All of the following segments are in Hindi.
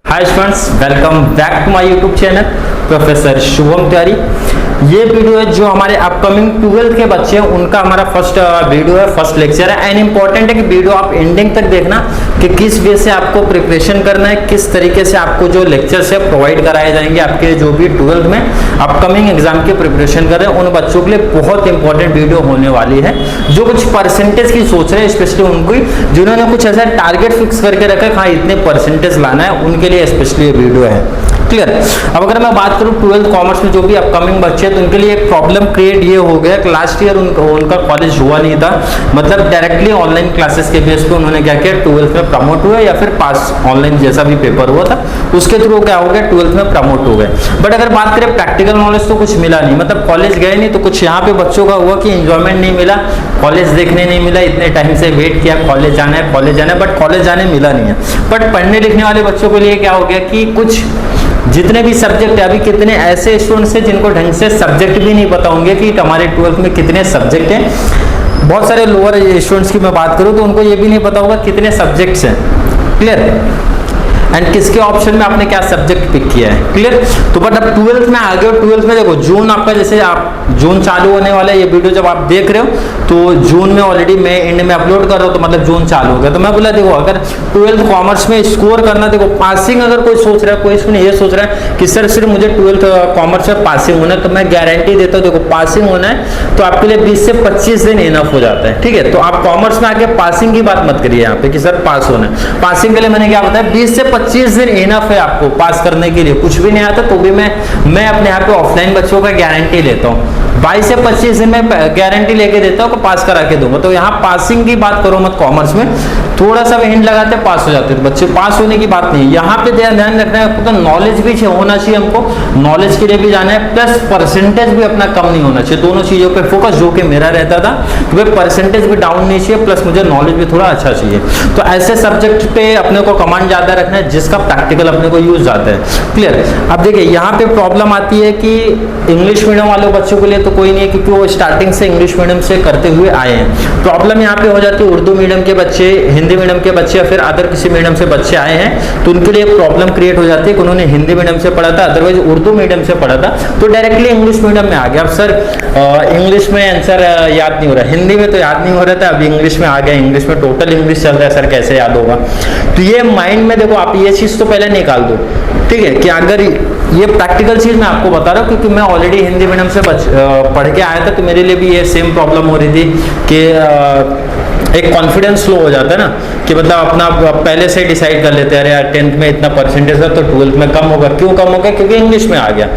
Hi students, welcome back to my YouTube channel professor Shubham Tiwari. ये वीडियो है जो हमारे अपकमिंग 12th के बच्चे हैं उनका हमारा फर्स्ट वीडियो है, फर्स्ट लेक्चर है। एंड इंपॉर्टेंट है कि वीडियो आप एंडिंग तक देखना कि किस वे से आपको प्रिपरेशन करना है, किस तरीके से आपको जो लेक्चर्स है प्रोवाइड कराए जाएंगे आपके जो भी 12th में अपकमिंग एग्जाम की प्रिपरेशन कर रहे हैं उन बच्चों के लिए बहुत इंपॉर्टेंट वीडियो होने वाली है। जो कुछ परसेंटेज की सोच रहे हैं, स्पेशली उनको जिन्होंने कुछ ऐसा टारगेट फिक्स करके रखा है, हाँ इतने परसेंटेज लाना है, उनके लिए स्पेशली ये वीडियो है। क्लियर। अब अगर मैं बात करूं 12th कॉमर्स में जो भी अपकमिंग बच्चे हैं तो उनके लिए एक प्रॉब्लम क्रिएट ये हो गया कि लास्ट ईयर उनका कॉलेज हुआ नहीं था, मतलब डायरेक्टली ऑनलाइन क्लासेस के बेस पे उन्होंने क्या किया, 12th में प्रमोट हुए या फिर पास ऑनलाइन जैसा भी पेपर हुआ था उसके थ्रू क्या हो गया 12th में प्रमोट हो गए। बट अगर बात करें प्रैक्टिकल नॉलेज तो कुछ मिला नहीं, मतलब कॉलेज गए नहीं तो कुछ यहाँ पे बच्चों का हुआ कि एंजॉयमेंट नहीं मिला, कॉलेज देखने नहीं मिला, इतने टाइम से वेट किया कॉलेज जाना है बट कॉलेज जाने मिला नहीं है। बट पढ़ने लिखने वाले बच्चों के लिए क्या हो गया कि कुछ जितने भी सब्जेक्ट है, अभी कितने ऐसे स्टूडेंट्स हैं जिनको ढंग से सब्जेक्ट भी नहीं पता होंगे कि हमारे 12th में कितने सब्जेक्ट हैं। बहुत सारे लोअर स्टूडेंट्स की मैं बात करूं तो उनको ये भी नहीं पता होगा कितने सब्जेक्ट्स हैं। क्लियर। एंड किसके ऑप्शन में आपने क्या सब्जेक्ट पिक किया है। क्लियर। तो बट अब 12th में आ गए, 12th में देखो जून आपका, जैसे आप जून चालू होने वाला है, ये वीडियो जब आप देख रहे हो तो जून में ऑलरेडी मैं एंड में अपलोड कर रहा हूँ तो मतलब जून चालू हो गया। तो मैं बोला देखो अगर 12th कॉमर्स में स्कोर करना, देखो पासिंग अगर कोई सोच रहा है, कोई स्टूडेंट ये सोच रहा है कि सर सिर्फ मुझे 12th कॉमर्स में पासिंग होना है, तो मैं गारंटी देता हूँ देखो पासिंग होना है तो आपके लिए 20 से 25 दिन इनफ हो जाता है। ठीक है। तो आप कॉमर्स में आके पासिंग की बात मत करिए यहाँ पे कि सर पास होना है। पासिंग के लिए मैंने क्या बताया, 20 से 25 दिन इनफ है आपको पास करने के लिए। कुछ भी नहीं आता तो भी मैं अपने यहाँ पे ऑफलाइन बच्चों का गारंटी लेता हूँ, 22 से 25 दिन में गारंटी लेके देता हूँ कि पास करा के दूंगा। तो यहाँ पासिंग की बात करो मत, कॉमर्स में थोड़ा सा हिंट लगाते पास हो जाते हैं बच्चे, पास होने की बात नहीं। यहाँ पे ध्यान रखना है आपको, नॉलेज भी होना चाहिए, हमको नॉलेज के लिए भी जाना है, प्लस परसेंटेज भी अपना कम नहीं होना चाहिए। दोनों चीजों पे फोकस जो कि मेरा रहता था कि भाई परसेंटेज भी डाउन नहीं चाहिए, प्लस मुझे नॉलेज भी थोड़ा अच्छा चाहिए। तो ऐसे सब्जेक्ट पे अपने को कमांड ज्यादा रखना है जिसका प्रैक्टिकल अपने को यूज आता है। क्लियर। अब देखिए यहाँ पे प्रॉब्लम आती है कि इंग्लिश मीडियम वाले बच्चों के लिए तो कोई नहीं है क्योंकि वो स्टार्टिंग से इंग्लिश मीडियम से करते हुए आए हैं। प्रॉब्लम यहाँ पे हो जाती है उर्दू मीडियम के बच्चे, हिंदी मीडियम के बच्चे या फिर अदर किसी मीडियम से बच्चे आए हैं तो उनके लिए प्रॉब्लम क्रिएट हो जाती है कि उन्होंने हिंदी मीडियम से पढ़ा था, अदरवाइज उर्दू मीडियम से पढ़ा था तो डायरेक्टली इंग्लिश मीडियम में आ गया। अब सर इंग्लिश में आंसर याद नहीं हो रहा, हिंदी में तो याद नहीं हो रहा था, अभी इंग्लिश में आ गया, इंग्लिश में टोटल इंग्लिश चल रहा है, सर कैसे याद होगा। तो ये माइंड में देखो आप ये चीज तो पहले निकाल दो, ठीक है, कि अगर ये प्रैक्टिकल चीज मैं आपको बता रहा हूँ क्योंकि मैं ऑलरेडी हिंदी मीडियम से पढ़ के आया था तो मेरे लिए भी ये सेम प्रॉब्लम हो रही थी कि एक कॉन्फिडेंस लो हो जाता है ना कि मतलब अपना पहले से डिसाइड कर लेते हैं अरे यार 10th में इतना परसेंटेज है तो 12th में कम होगा। क्यों कम होगा? क्योंकि इंग्लिश में आ गया।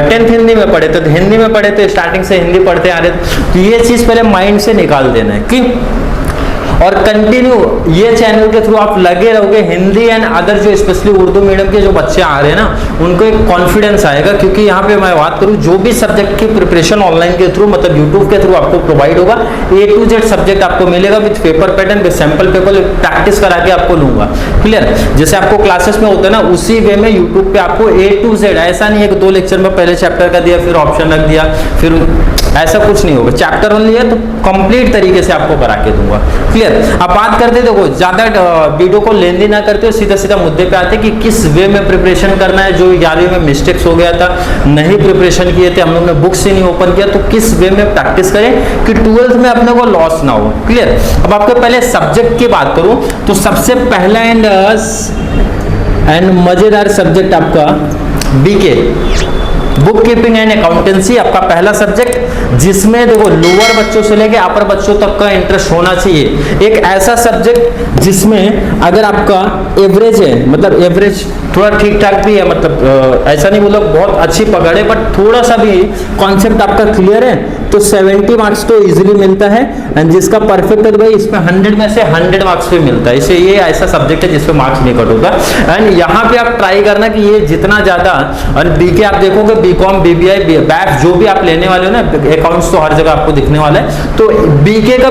10th हिंदी में पढ़े थे तो हिंदी में पढ़े थे, स्टार्टिंग से हिंदी पढ़ते आ रहे थे, तो ये चीज पहले माइंड से निकाल देना है कि और कंटिन्यू ये चैनल के थ्रू आप लगे रहोगे, हिंदी एंड अदर जो स्पेशली उर्दू मीडियम के जो बच्चे आ रहे हैं ना उनको एक कॉन्फिडेंस आएगा क्योंकि यहाँ पे मैं बात करूँ जो भी सब्जेक्ट की प्रिपरेशन ऑनलाइन के थ्रू मतलब यूट्यूब के थ्रू आपको प्रोवाइड होगा, A to Z सब्जेक्ट आपको मिलेगा with paper pattern, with sample paper, practice करा के आपको लूंगा। क्लियर। जैसे आपको क्लासेस में होता है ना उसी वे में यूट्यूब पे आपको A to Z, ऐसा नहीं है कि 2 लेक्चर में पहले चैप्टर का दिया फिर ऑप्शन रख दिया, फिर ऐसा कुछ नहीं होगा। चैप्टर ओनली है तो कंप्लीट तरीके से आपको करा के दूंगा। क्लियर। अब बात करते देखो ज्यादा वीडियो को लेंदी ना करते हो, सीधा सीधा मुद्दे पे आते कि किस वे में प्रिपरेशन करना है। जो 11वीं में मिस्टेक्स हो गया था, नहीं प्रिपरेशन किए थे, हम लोग ने बुक्स ही नहीं ओपन किया, तो किस वे में प्रैक्टिस करें कि 12th में अपने को लॉस ना हो। क्लियर। अब आपके पहले सब्जेक्ट की बात करूं तो सबसे पहला एंड मजेदार सब्जेक्ट आपका BK, book keeping and accountancy, आपका पहला सब्जेक्ट जिसमें देखो लोअर बच्चों से लेके अपर बच्चों तक का इंटरेस्ट होना चाहिए। एक ऐसा सब्जेक्ट जिसमें अगर आपका एवरेज है, मतलब एवरेज थोड़ा ठीक ठाक भी है, मतलब ऐसा नहीं बोलो बहुत अच्छी पकड़ है बट थोड़ा सा भी कॉन्सेप्ट आपका क्लियर है तो 70 मार्क्स तो इजीली मिलता है। एंड जिसका परफेक्ट है तो भाई इसमें 100 में से 100 मार्क्स भी मिलता है। इसे ये ऐसा सब्जेक्ट है जिसमें मार्क्स नहीं कट होता। एंड यहाँ पे आप ट्राई करना कि ये जितना ज्यादा, और BK आप देखोगे BCom BBI BAF जो भी आप लेने वाले हो ना, अकाउंट्स तो हर जगह आपको दिखने वाला है, तो BK का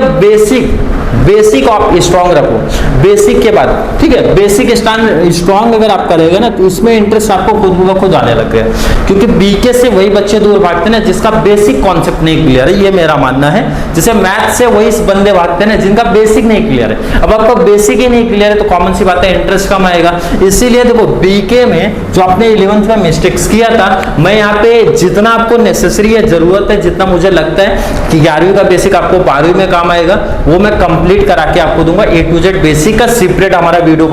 बेसिक आप स्ट्रांग रखो, बेसिक के बाद ठीक है, बेसिक स्ट्रांग अगर आप करेगा ना तो इसमें इंटरेस्ट आपको खुद ब खुद आने लग गया, क्योंकि बीके से वही बच्चे दूर भागते हैं ना जिसका बेसिक कॉन्सेप्ट नहीं क्लियर है, ये मेरा मानना है। जैसे मैथ से वही बंदे भागते हैं ना जिनका बेसिक नहीं क्लियर है। अब आपका बेसिक ही नहीं क्लियर है तो कॉमन सी बात है इंटरेस्ट कम आएगा। इसीलिए देखो बीके में जो आपने 11th में मिस्टेक्स किया था, मैं यहाँ पे जितना आपको नेसेसरी है, जरूरत है, जितना मुझे लगता है कि 11वीं का बेसिक आपको 12वीं में काम आएगा, वो मैं कंप्लीट करा के आपको दूंगा। A to Z बेसिक का सेपरेट हमारा वीडियो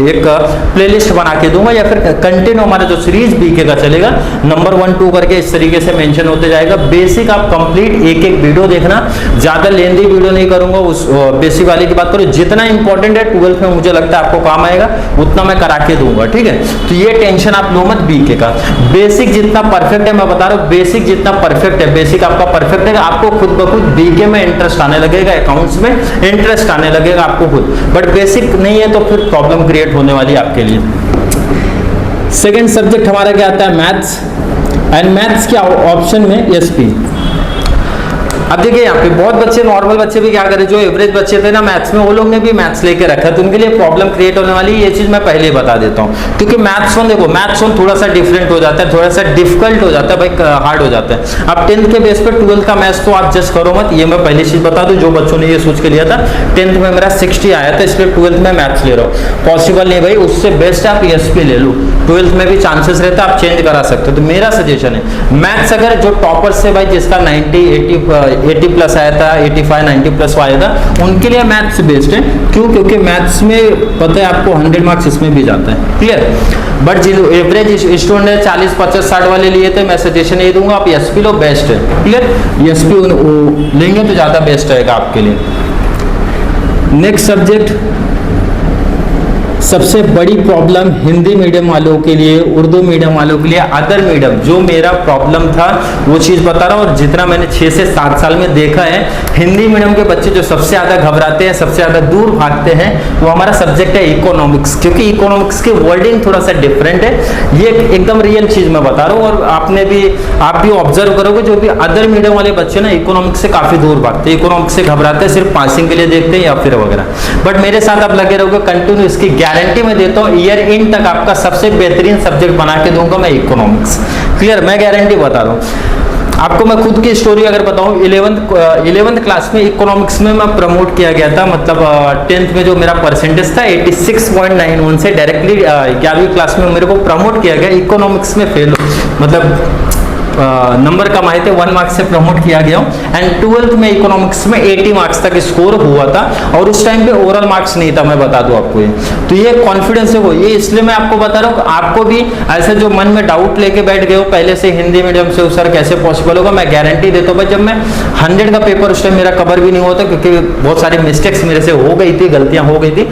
एक प्लेलिस्ट बना के दूंगा, या फिर कंटिन्यू हमारा जो सीरीज बीके का चलेगा नंबर 1 2 करके इस तरीके से मेंशन होते जाएगा। बेसिक आप कंप्लीट एक एक वीडियो देखना, ज्यादा लेंदी वीडियो नहीं करूंगा, उस बेसिक वाले की बात करूं, जितना इंपॉर्टेंट है 12th में मुझे लगता है आपको काम आएगा उतना मैं करा के दूंगा, ठीक है। तो ये टेंशन आप लो मत बीके का। बेसिक जितना परफेक्ट है, मैं बता रहा हूँ, बेसिक जितना परफेक्ट है, बेसिक आपका परफेक्ट है, आपको खुद ब खुद बीके में इंटरेस्ट आने लगेगा, अकाउंट्स में इंटरेस्ट आने लगेगा आपको खुद। बट बेसिक नहीं है तो फिर प्रॉब्लम क्रिएट होने वाली है आपके लिए। सेकेंड सब्जेक्ट हमारा क्या आता है, मैथ्स। एंड मैथ्स के ऑप्शन में एसपी। अब देखिए यहाँ पे बहुत बच्चे, नॉर्मल बच्चे भी क्या करें, जो एवरेज बच्चे थे ना मैथ्स में, वो लोग ने भी मैथ्स लेके रखा, तो उनके लिए प्रॉब्लम क्रिएट होने वाली है। ये चीज मैं पहले ही बता देता हूँ, क्योंकि मैथ्स वन देखो, मैथ्स वन थोड़ा सा डिफरेंट हो जाता है, थोड़ा सा डिफिकल्ट हो जाता है भाई, हार्ड हो जाता है। अब 10th के बेस पे 12th का मैथ्स तो आप जस्ट करो मत, ये मैं पहली चीज बता दूं। जो बच्चों ने ये सोच के लिया था 10th में मेरा 60 आया था इसलिए 12th में मैथ्स ले रहा हूँ, पॉसिबल नहीं भाई। उससे बेस्ट आप एसपी ले लो, 12th में भी चांसेस रहता है, आप चेंज करा सकते हो। तो मेरा सजेशन है मैथ्स, अगर जो टॉपर्स से भाई जिसका 90 80 प्लस आया था, 85 90 प्लस आया था, उनके लिए मैथ्स बेस्ट है। क्यों? क्योंकि मैथ्स में पता है आपको 100 मार्क्स इसमें भी जाता है, क्लियर। बट जो एवरेज स्टूडेंट है 40 50 60 वाले लिए थे, मैं सजेशन ये दूंगा आप एसपी लो, बेस्ट है, क्लियर। एसपी लेंगे तो ज्यादा बेस्ट रहेगा आपके लिए। नेक्स्ट सब्जेक्ट, सबसे बड़ी प्रॉब्लम हिंदी मीडियम वालों के लिए, उर्दू मीडियम वालों के लिए, अदर मीडियम, जो मेरा प्रॉब्लम था वो चीज बता रहा हूँ। और जितना मैंने 6 से 7 साल में देखा है, हिंदी मीडियम के बच्चे जो सबसे ज्यादा घबराते हैं, सबसे ज्यादा दूर भागते हैं, वो हमारा सब्जेक्ट है इकोनॉमिक्स। क्योंकि इकोनॉमिक्स की वर्डिंग थोड़ा सा डिफरेंट है, ये एकदम रियल चीज मैं बता रहा हूँ। और आप भी ऑब्जर्व करोगे, जो भी अदर मीडियम वाले बच्चे ना इकोनॉमिक्स से काफी दूर भागते हैं, इकोनॉमिक्स से घबराते हैं, सिर्फ पासिंग के लिए देखते हैं या फिर वगैरह। बट मेरे साथ आप लगे रहोगे, कंटिन्यू इसकी गारंटी में देता हूं, ईयर एंड तक आपका सबसे बेहतरीन सब्जेक्ट बना के दूंगा मैं इकोनॉमिक्स, क्लियर। मैं गारंटी बता रहा हूं आपको। मैं खुद की स्टोरी अगर बताऊं, 11th क्लास में इकोनॉमिक्स में मैं प्रमोट किया गया था, मतलब 10th में जो मेरा परसेंटेज था 86.91 से डायरेक्टली 11वीं क्लास में मेरे को प्रमोट किया गया। इकोनॉमिक्स में फेल, मतलब नंबर कम आए थे, 1 मार्क्स से प्रमोट किया गया हूं। एंड 12th में इकोनॉमिक्स में 80 मार्क्स तक स्कोर हुआ था, और उस टाइम पे ओरल मार्क्स नहीं था, मैं बता दूं आपको ये। तो ये कॉन्फिडेंस है वो, ये इसलिए मैं आपको बता रहा हूँ। आपको भी ऐसे जो मन में डाउट लेके बैठ गए हो पहले से हिंदी मीडियम से, सर कैसे पॉसिबल होगा, मैं गारंटी देता हूँ भाई। जब मैं 100 का पेपर उस टाइम मेरा कवर भी नहीं होता, क्योंकि बहुत सारी मिस्टेक्स मेरे से हो गई थी, गलतियां हो गई थी,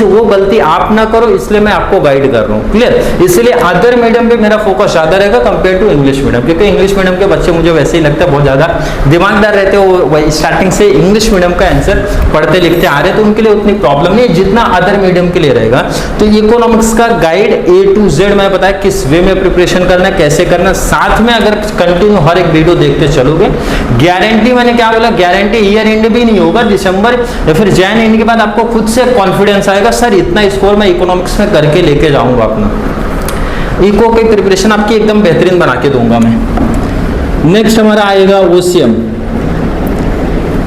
वो गलती आप ना करो, इसलिए मैं आपको गाइड कर रहा हूँ, क्लियर। इसलिए अदर मीडियम पे मेरा फोकस ज्यादा रहेगा कंपेयर टू इंग्लिश मीडियम, क्योंकि इंग्लिश मीडियम के बच्चे मुझे वैसे ही लगता है बहुत ज्यादा दिमागदार रहते हो, वही स्टार्टिंग से इंग्लिश मीडियम का आंसर पढ़ते लिखते आ रहे, तो उनके लिए उतनी प्रॉब्लम नहीं जितना अदर मीडियम के लिए रहेगा। तो इकोनॉमिक्स का गाइड A to Z मैं बताया किस वे में प्रिपरेशन करना है, कैसे करना है। साथ में अगर कंटिन्यू हर एक वीडियो देखते चलोगे, गारंटी, मैंने क्या बोला, गारंटी ईयर एंड भी नहीं होगा, दिसंबर या फिर जैन एंड के बाद आपको खुद से कॉन्फिडेंस आएगा, सर इतना स्कोर मैं इकोनॉमिक्स में करके लेके जाऊंगा अपना। इको की प्रिपरेशन आपकी एकदम बेहतरीन बना के दूंगा मैं। नेक्स्ट हमारा आएगा ओसीएम।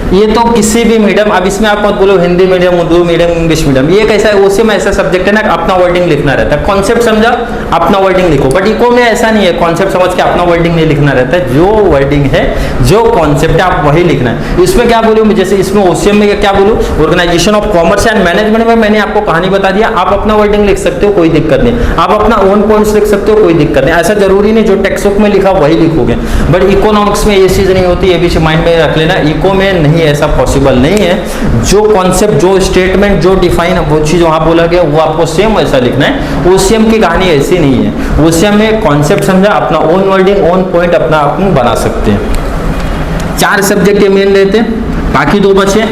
ये तो किसी भी मीडियम, अब इसमें आप मत बोलो Hindi medium, Urdu medium, English medium, ये कैसा है, ओसीएम ऐसा सब्जेक्ट है ना, अपना वर्डिंग लिखना रहता है। कॉन्सेप्ट समझा, अपना वर्डिंग लिखो। बट इको में ऐसा नहीं है, कॉन्सेप्ट समझ के अपना वर्डिंग नहीं लिखना रहता है, जो वर्डिंग है, जो कॉन्सेप्ट है, आप वही लिखना है। इसमें क्या बोलूं, जैसे इसमें ओसीएम में क्या बोलूं, organisation of commerce and management में मैंने आपको कहानी बता दिया, आप अपना वर्डिंग लिख सकते हो, कोई दिक्कत नहीं। आप अपना ओन पॉइंट्स लिख सकते हो, कोई दिक्कत नहीं। ऐसा जरूरी नहीं जो टेक्स्ट बुक में लिखा वही लिखोगे। बट इकोनॉमिक्स में ये चीज नहीं होती, ये भी माइंड में रख लेना। इको में नहीं, ऐसा पॉसिबल नहीं है। जो कॉन्सेप्ट, जो स्टेटमेंट, जो डिफाइन, वो चीज वहां बोला गया वो आपको सेम वैसा लिखना है। ओसीएम की कहानी ऐसी नहीं है। ओसीएम में कॉन्सेप्ट समझा, अपना ओन वर्डिंग, ओन पॉइंट अपना आप बना सकते हैं। 4 सब्जेक्ट ये मेन रहते हैं, बाकी 2 बचे।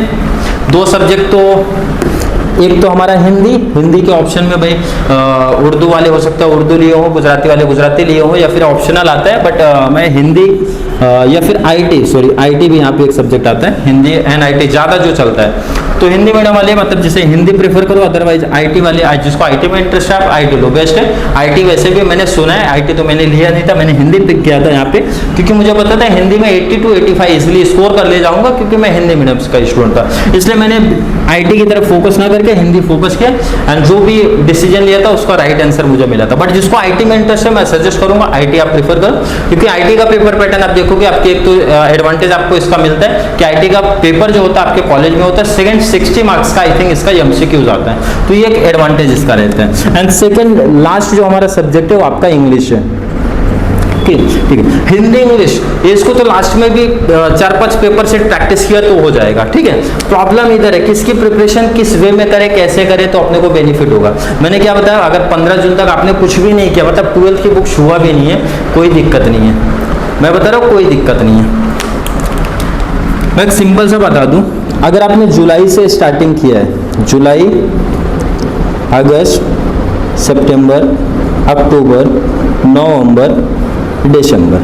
2 सब्जेक्ट तो एक तो हमारा हिंदी के ऑप्शन में भाई उर्दू वाले हो सकता है उर्दू लिए हो, गुजराती वाले गुजराती लिए हो, या फिर ऑप्शनल आता है। बट मैं हिंदी या फिर आईटी भी यहाँ पे एक सब्जेक्ट आता है, हिंदी एंड आईटी ज़्यादा जो चलता है। तो हिंदी मीडियम वाले मतलब जैसे हिंदी प्रेफर करो, अदरवाइज आईटी वाले, जिसको आईटी में इंटरेस्ट है, आईटी लो बेस्ट है। आईटी वैसे भी मैंने सुना है, आईटी तो मैंने लिया नहीं था, मैंने हिंदी पिक किया था यहाँ पे, क्योंकि मुझे पता था हिंदी में 80 to 85 इसलिए स्कोर कर ले जाऊंगा, क्योंकि मैं हिंदी मीडियम का स्टूडेंट था, इसलिए मैंने आईटी की तरफ फोकस ना करके हिंदी फोकस किया, एंड जो भी डिसीजन लिया था उसका राइट आंसर मुझे मिला था। बट जिसको आईटी में इंटरेस्ट है मैं सजेस्ट करूंगा आईटी आप प्रेफर करो, क्योंकि आईटी का पेपर पैटर्न आप देखोगे, आपके एक तो एडवांटेज आपको इसका मिलता है कि आईटी का पेपर जो होता है आपके कॉलेज में होता है, सेकंड 60 मार्क्स का आई थिंक इसका एमसीक्यूज आता है, तो ये एक एडवांटेज इसका रहता है। एंड सेकंड लास्ट जो हमारा सब्जेक्ट है वो आपका इंग्लिश है, ठीक है, हिंदी इंग्लिश, इसको तो लास्ट में भी 4-5 पेपर से प्रैक्टिस किया तो हो जाएगा, ठीक है। प्रॉब्लम इधर है किसकी प्रिपरेशन किस वे में करे, कैसे करे तो अपने को बेनिफिट होगा। मैंने क्या बताया, अगर 15 जून तक आपने कुछ भी नहीं किया, मतलब 12th की बुक छुआ भी नहीं है, कोई दिक्कत नहीं है, मैं बता रहा हूँ कोई दिक्कत नहीं है। मैं एक सिंपल सा बता दूं, अगर आपने जुलाई से स्टार्टिंग किया है, जुलाई, अगस्त, सितंबर, अक्टूबर, नवंबर, दिसंबर,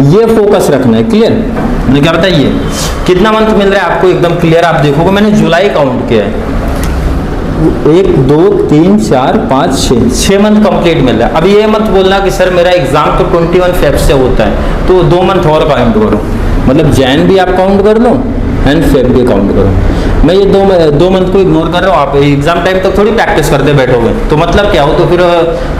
ये फोकस रखना है, क्लियर। मैंने क्या बताया, ये कितना मंथ मिल रहा है आपको एकदम क्लियर, आप देखोगे मैंने जुलाई काउंट किया है, 1 2 3 4 5 6 मंथ कंप्लीट मिल रहा है। अब ये मत बोलना कि सर मेरा एग्जाम तो 21 फेब से होता है, तो 2 मंथ और काउंट करो, मतलब जैन भी आप काउंट कर लो एंड फेब भी काउंट करो। मैं ये दो मंथ को इग्नोर कर रहा हूँ, आप एग्जाम टाइम तक थोड़ी प्रैक्टिस करते बैठोगे, तो मतलब क्या हो, तो फिर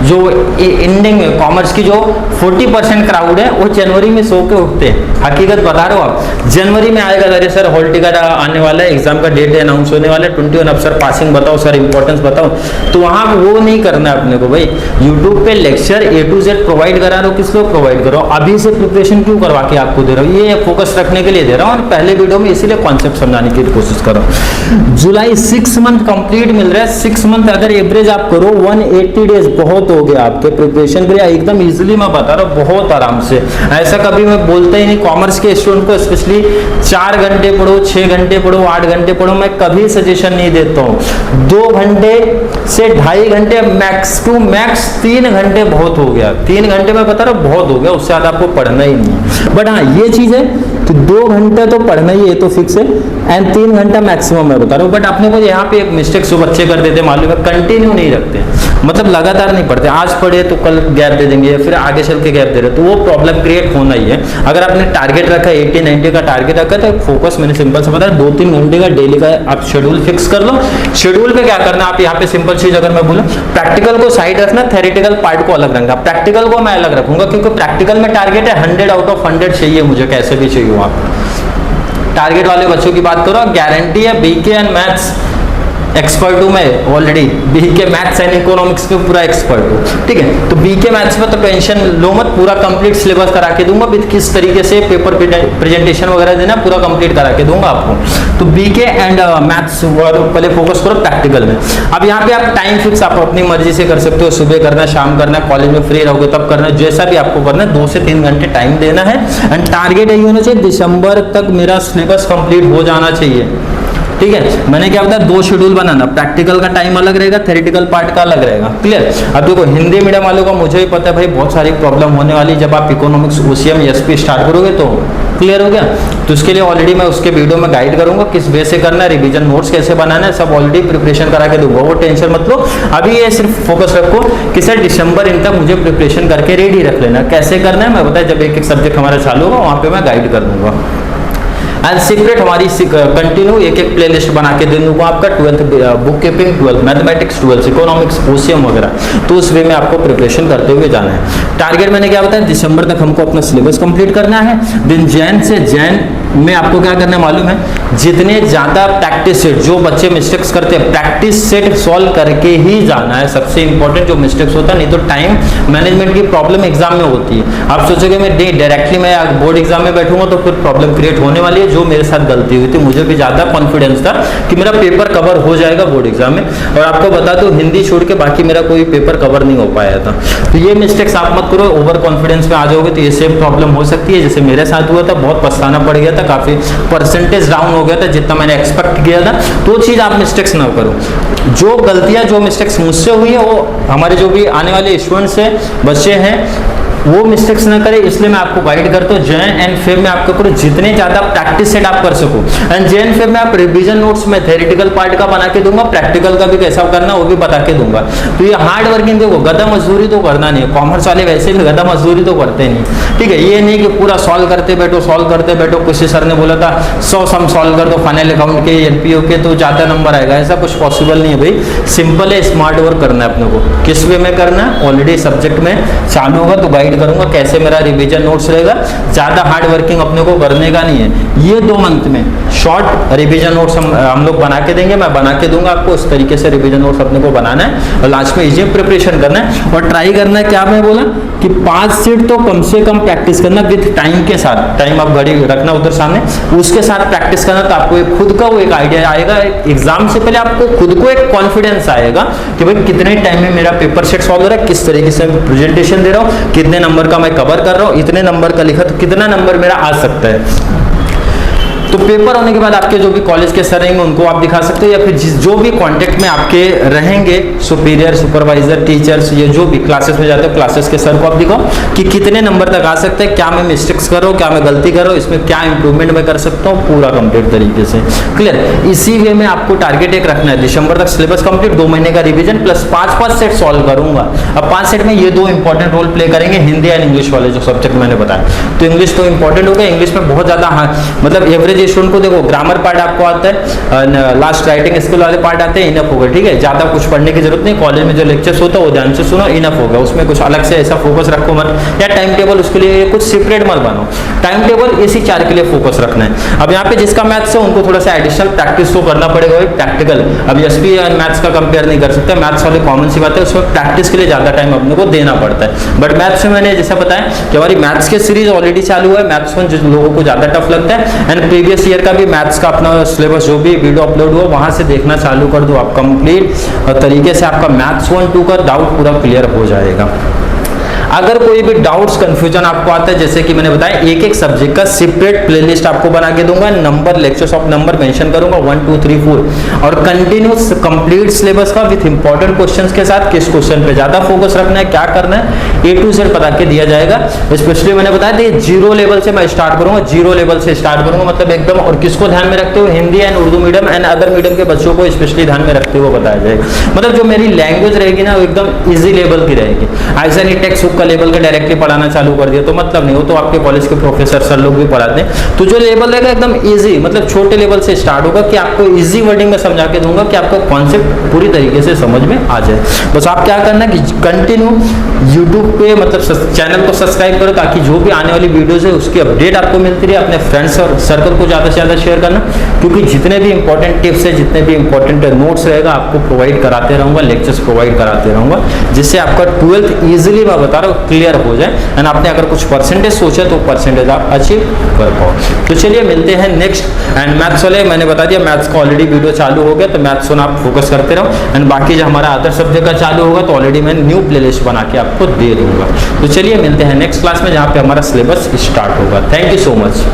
जो एंडिंग में कॉमर्स की जो 40% क्राउड है वो जनवरी में सो के उठते हैं, हकीकत बता रहे हो आप। जनवरी में आएगा, अरे सर हॉल टिकट आने वाला है, एग्जाम का डेट अनाउंस होने वाला है, 21 अब सर पासिंग बताओ, सर इंपॉर्टेंस बताओ, तो वहाँ वो नहीं करना है अपने को भाई। यूट्यूब पे lecture A to Z provide करा रहा हो, किस लोग प्रोवाइड करो, अभी से प्रिपरेशन क्यों करवा के आपको दे रहा हूँ, ये फोकस रखने के लिए दे रहा हूँ, और पहले वीडियो में इसीलिए कॉन्सेप्ट समझाने की कोशिश करो। जुलाई 6 मंथ कंप्लीट मिल रहा है, 6 मंथ अगर एवरेज आप करो 180 डेज बहुत हो गया आपके प्रिपरेशन के लिए, एकदम इजीली मैं बता रहा हूँ, बहुत आराम से। ऐसा कभी मैं बोलता ही नहीं कॉमर्स के स्टूडेंट को स्पेशली 4 घंटे पढ़ो, 6 घंटे पढ़ो, 8 घंटे पढ़ो, मैं कभी सजेशन नहीं देता हूँ। 2 घंटे से 2.5 घंटे, मैक्स टू मैक्स 3 घंटे बहुत हो गया, 3 घंटे मैं बता रहा हूँ बहुत हो गया, उससे ज्यादा आपको पढ़ना ही नहीं है। बट हाँ ये चीज है कि 2 घंटा तो पढ़ना ही है, तो फिक्स है, एंड 3 घंटा मैक्सिमम मैं बता रहा हूँ। बट अपने को यहाँ पे एक मिस्टेक जो बच्चे कर देते मालूम है, कंटिन्यू नहीं रखते, मतलब लगातार नहीं पढ़ते, आज पढ़े तो कल गैप दे देंगे, या फिर आगे चल के गैप दे रहे, तो वो प्रॉब्लम क्रिएट होना ही है। अगर आपने टारगेट रखा 80-90 का टारगेट रखा तो फोकस मैंने सिंपल से बताया, 2-3 घंटे का डेली का आप शेड्यूल फिक्स कर लो। शेड्यूल पे क्या करना, आप यहाँ पे सिंपल चीज अगर मैं बोलूँ, प्रैक्टिकल को साइड रखना, थेरेटिकल पार्ट को अलग रखना। प्रैक्टिकल को मैं अलग रखूंगा, क्योंकि प्रैक्टिकल में टारगेट है 100 आउट ऑफ 100 चाहिए मुझे, कैसे भी चाहिए आप। टारगेट वाले बच्चों की बात करो, गारंटी है बीके एंड मैथ्स एक्सपर्ट हूँ मैं already, BK maths and economics में पूरा एक्सपर्ट हूँ, ठीक है। तो बीके मैथ्स में तो टेंशन लो मत, पूरा कंप्लीट सिलेबस करा के दूंगा, विद किस तरीके से पेपर प्रेजेंटेशन वगैरह देना पूरा कंप्लीट करा के दूंगा आपको। तो बीके एंड मैथ्स पहले फोकस करो प्रैक्टिकल में। अब यहाँ पे आप टाइम फिक्स आप अपनी मर्जी से कर सकते हो, सुबह करना, शाम करना, कॉलेज में फ्री रहोगे तब करना, जैसा भी आपको करना है, 2 से 3 घंटे टाइम देना है। एंड टारगेट यही होना चाहिए, दिसंबर तक मेरा सिलेबस कंप्लीट हो जाना चाहिए, ठीक है। मैंने क्या बताया, 2 शेड्यूल बनाना, प्रैक्टिकल का टाइम अलग रहेगा, थ्योरेटिकल पार्ट का अलग रहेगा, क्लियर। अब देखो हिंदी मीडियम वालों का मुझे भी पता है भाई बहुत सारी प्रॉब्लम होने वाली, जब आप इकोनॉमिक्स ओसीएम एसपी स्टार्ट करोगे तो क्लियर हो गया। तो उसके लिए ऑलरेडी मैं उसके वीडियो में गाइड करूंगा, किस वे से करना है, रिवीजन नोट्स कैसे बनाना है, सब ऑलरेडी प्रिपरेशन करा के दूंगा, वो टेंशन मत लो। अभी ये सिर्फ फोकस रखो कि सर दिसंबर इन तक मुझे प्रिपरेशन करके रेडी रख लेना, कैसे करना है मैं बताया, जब एक सब्जेक्ट हमारा चालू होगा वहां पे मैं गाइड कर दूंगा। एंड सीक्रेट हमारी कंटिन्यू एक प्लेलिस्ट बना के दे दूंगा आपका, 12th book keeping, 12th mathematics, 12th economics, OCM वगैरह, तो उस वे में आपको प्रिपरेशन करते हुए जाना है। टारगेट मैंने क्या बताया, दिसंबर तक हमको अपना सिलेबस कंप्लीट करना है। दिन जैन से जैन में आपको क्या करना है मालूम है, जितने ज्यादा प्रैक्टिस सेट, जो बच्चे मिस्टेक्स करते हैं प्रैक्टिस सेट सॉल्व करके ही जाना है, सबसे इंपॉर्टेंट जो मिस्टेक्स होता है, नहीं तो टाइम मैनेजमेंट की प्रॉब्लम एग्जाम में होती है। आप सोचोगे मैं डायरेक्टली मैं बोर्ड एग्जाम में बैठूंगा तो फिर प्रॉब्लम क्रिएट होने वाली है, जो मेरे साथ गलती हुई थी, मुझे भी ज्यादा कॉन्फिडेंस था कि मेरा पेपर कवर हो जाएगा बोर्ड एग्जाम में, और आपको बता दो हिंदी छोड़ के बाकी मेरा कोई पेपर कवर नहीं हो पाया था। तो ये मिस्टेक्स आप मत करो, ओवर कॉन्फिडेंस में आ जाओगे तो ये सेम प्रॉब्लम हो सकती है, जैसे मेरे साथ हुआ था, बहुत पछताना पड़ गया था, काफी परसेंटेज डाउन हो गया था जितना मैंने एक्सपेक्ट किया था। तो चीज आप मिस्टेक्स ना करो, जो गलतियां जो मिस्टेक्स मुझसे हुई है वो हमारे जो भी आने वाले स्टूडेंट्स हैं, बच्चे हैं, वो मिस्टेक्स ना करे, इसलिए मैं आपको गाइड करता हूँ। जैन एंड फेब में आपके ऊपर जितने ज्यादा प्रैक्टिस सेट आप कर सको, एंड जैन फेब में आप रिवीजन नोट्स में थ्योरेटिकल पार्ट का बना के दूंगा, प्रैक्टिकल का भी कैसा करना वो भी बता के दूंगा। तो ये हार्ड वर्किंग, देखो गधा मजदूरी तो करना नहीं है, कॉमर्स वाले वैसे भी गधा मजदूरी तो करते नहीं, ठीक है। ये नहीं कि पूरा सॉल्व करते बैठो, किसी सर ने बोला था 100 सम सॉल्व कर दो फाइनल अकाउंट के एनपीओ के तो ज्यादा नंबर आएगा, ऐसा कुछ पॉसिबल नहीं है भाई। सिंपल है, स्मार्ट वर्क करना है अपने को। किस वे में करना है, ऑलरेडी सब्जेक्ट में चालू होगा तो गाइड करूंगा कैसे मेरा रिवीजन नोट्स रहेगा। ज्यादा हार्ड वर्किंग अपने को करने का नहीं है। ये 2 मंथ में शॉर्ट रिवीजन नोट्स हम लोग बना के देंगे, मैं बना के दूंगा आपको। इस तरीके से रिवीजन नोट्स अपने को बनाना है और लास्ट में इजी प्रिपरेशन करना है और ट्राई करना है। क्या मैं बोला कि 5 सेट तो कम से कम प्रैक्टिस करना विद टाइम के साथ। टाइम आप घड़ी रखना उधर सामने, उसके साथ प्रैक्टिस करना, तो आपको एक खुद का वो एक आइडिया आएगा। एग्जाम से पहले आपको खुद को एक कॉन्फिडेंस आएगा कि भाई कितने टाइम में मेरा पेपर सेट सॉल्व हो रहा है, किस तरीके से प्रेजेंटेशन दे रहा हूँ, कितने नंबर का मैं कवर कर रहा हूँ, इतने नंबर का लिखा तो कितना नंबर मेरा आ सकता है। तो पेपर होने के बाद आपके जो भी कॉलेज के सर रहेंगे उनको आप दिखा सकते हो, या फिर जो भी कांटेक्ट में आपके रहेंगे, सुपीरियर, सुपरवाइजर, टीचर्स, ये जो भी क्लासेस में जाते हो क्लासेस के सर को आप दिखाओ कि कितने नंबर तक आ सकते हैं, क्या मैं मिस्टेक्स कर रहा हूँ, क्या मैं गलती कर रहा हूँ, इसमें क्या इंप्रूवमेंट मैं कर सकता हूँ, पूरा कंप्लीट तरीके से। क्लियर। इसी वे में आपको टारगेट एक रखना है, दिसंबर तक सिलेबस कंप्लीट, 2 महीने का रिविजन प्लस 5 सेट सॉल्व करूंगा। अब 5 सेट में ये 2 इंपॉर्टेंट रोल प्ले करेंगे, हिंदी एंड इंग्लिश वाले जो सब्जेक्ट मैंने बताया। तो इंग्लिश तो इंपॉर्टेंट हो गया, इंग्लिश में बहुत ज्यादा मतलब एवरेज स्टूडेंट को देखो ग्रामर पार्ट आपको आता है, लास्ट राइटिंग स्किल वाले पार्ट आते हैं, इनफ होगा, ठीक है। ज्यादा कुछ पढ़ने की जरूरत नहीं, कॉलेज में जो लेक्चर्स होता है वो ध्यान से सुनो, इनफ होगा। उसमें कुछ अलग से ऐसा फोकस रखो मत, या टाइम टेबल उसके लिए कुछ सेपरेट मत बनो, टाइम टेबल इसी 4 के लिए फोकस रखना है। अब यहाँ पे जिसका मैथ्स है उनको थोड़ा सा एडिशनल प्रैक्टिस तो करना पड़ेगा, प्रैक्टिकल। अब एसपी और मैथ्स का कंपेयर नहीं कर सकते, मैथ्स वाले कॉमन सी बात है, उसमें प्रैक्टिस के लिए ज्यादा टाइम अपने को देना पड़ता है। बट मैथ्स में मैंने जैसा बताया कि हमारी मैथ्स की सीरीज ऑलरेडी चालू है, मैथ्स 1 जिन लोगों को ज्यादा टफ लगता है, एंड प्रीवियस ईयर का भी मैथ्स का अपना सिलेबस जो भी वीडियो अपलोड हुआ वहां से देखना चालू कर दो आप, कंप्लीट तरीके से आपका मैथ्स 1, 2 का डाउट पूरा क्लियर हो जाएगा। अगर कोई भी डाउट्स कंफ्यूजन आपको आता है, जैसे कि मैंने बताया एक एक सब्जेक्ट का सेपरेट प्लेलिस्ट आपको बना के दूंगा, number lectures of number mention करूंगा 1 2 3 4, और कंटिन्यूस कंप्लीट सिलेबस का विद इंपॉर्टेंट क्वेश्चंस के साथ किस क्वेश्चन पे ज्यादा फोकस रखना है, क्या करना है, A to Z बता के दिया जाएगा। स्पेशली मैंने बताया था 0 लेवल से मैं स्टार्ट करूंगा, 0 लेवल से स्टार्ट करूंगा मतलब एकदम, और किसको ध्यान में रखते हुए, Hindi and Urdu medium and other medium के बच्चों को स्पेशली ध्यान में रखते हुए बताया जाएगा। मतलब जो मेरी लैंग्वेज रहेगी ना वो एकदम इजी लेवल की रहेगी, ऐसा नहीं टेक्स्ट बुक का लेवल का डायरेक्टली पढ़ाना चालू कर दिया तो मतलब नहीं, वो तो आपके कॉलेज के प्रोफेसर सर लोग भी पढ़ाते हैं। तो जो लेवल रहेगा एकदम इजी, मतलब छोटे लेवल से स्टार्ट होगा कि आपको इजी वर्डिंग में समझा के दूंगा कि आपको कॉन्सेप्ट पूरी तरीके से समझ में आ जाए। बस आप क्या करना है कि कंटिन्यू यूट्यूब पे मतलब चैनल को सब्सक्राइब करो, ताकि जो भी आने वाली वीडियोस है उसकी अपडेट आपको मिलती रहे। अपने फ्रेंड्स और सर्कल को ज्यादा से ज्यादा शेयर करना, क्योंकि जितने भी इंपॉर्टेंट टिप्स है, जितने भी इंपॉर्टेंट नोट्स रहेगा आपको प्रोवाइड कराते रहूंगा, लेक्चर्स प्रोवाइड कराते रहूंगा, जिससे आपका 12th इजिली मैं बता रहा हूँ क्लियर हो जाए, एंड आपने अगर कुछ परसेंटेज सोचा तो परसेंटेज आप अचीव कर पाओ। तो चलिए मिलते हैं नेक्स्ट। एंड मैथ्स वाले मैंने बता दिया, मैथ्स का ऑलरेडी वीडियो चालू हो गया, तो मैथ्स को आप फोकस करते रहो, एंड बाकी जो हमारा अदर सब्जेक्ट का चालू होगा तो ऑलरेडी मैं न्यू प्लेलिस्ट बना के आपको दे दूंगा। तो चलिए मिलते हैं नेक्स्ट क्लास में जहाँ पे हमारा सिलेबस स्टार्ट होगा। Thank you so much.